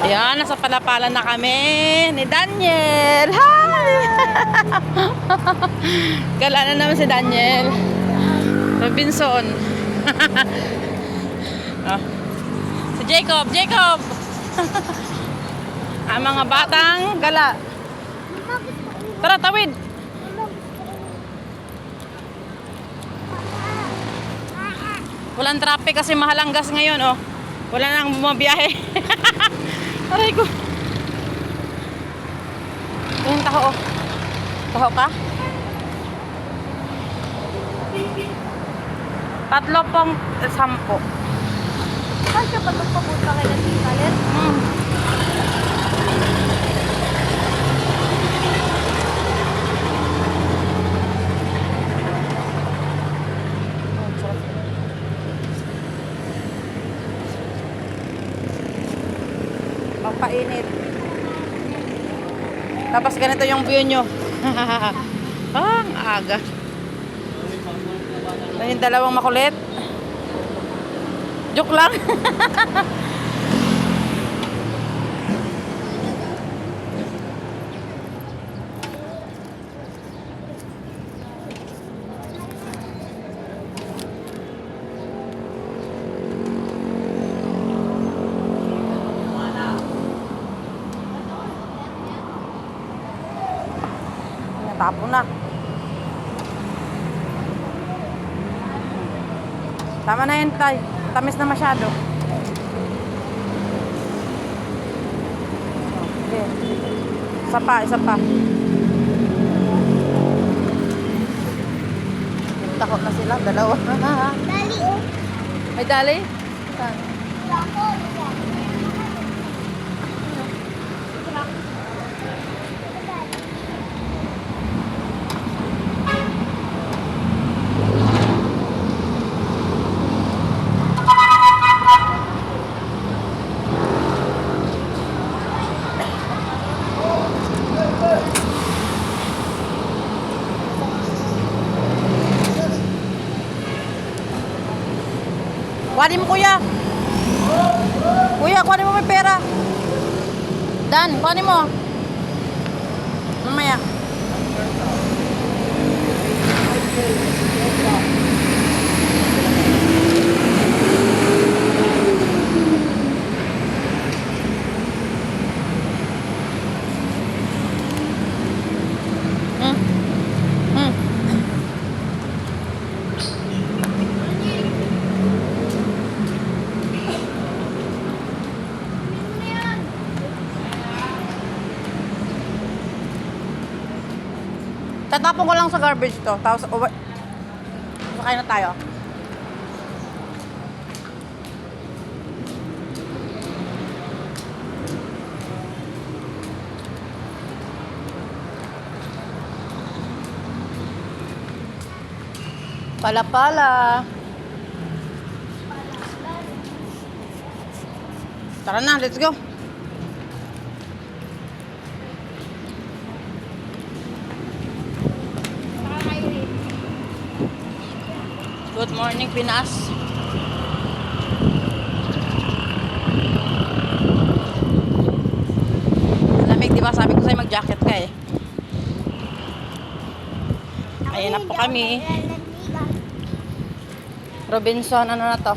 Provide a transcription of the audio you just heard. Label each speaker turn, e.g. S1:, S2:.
S1: Ayan, nasa Palapalan na kami ni Daniel. Hi! Gala na naman si Daniel. Robinson. Oh. Si Jacob. Jacob! Ang mga batang gala. Tara, tawid. Walang traffic kasi mahal ang gas ngayon, oh. Wala nang bumabiyahe. Aray ko. Yung taho, oh. Taho ka? 3 sampo.
S2: Saan ka ba ito papunta kay Nagsipalit?
S1: Pampainit. Tapos ganito yung view nyo. Ang aga. Yung dalawang makulit. Joke lang. Natapon na. Tama na yun, tay. Tamis na masyado. Okay. Isa pa, isa pa. Takot na sila, dalawa.
S2: Dali, oh.
S1: May dali? Saan? Kuhanin mo, kuya. Kuya, kuhanin mo may pera. Dan, kuhanin mo. Mamaya. Tatapon ko lang sa garbage to. Tapos, sakay na tayo. Pala-pala. Tara na, let's go. Good morning, Pinas. Lamig, di ba? Sabi ko sa'yo mag-jacket ka eh. Ayan na po kami. Robinson, ano na to?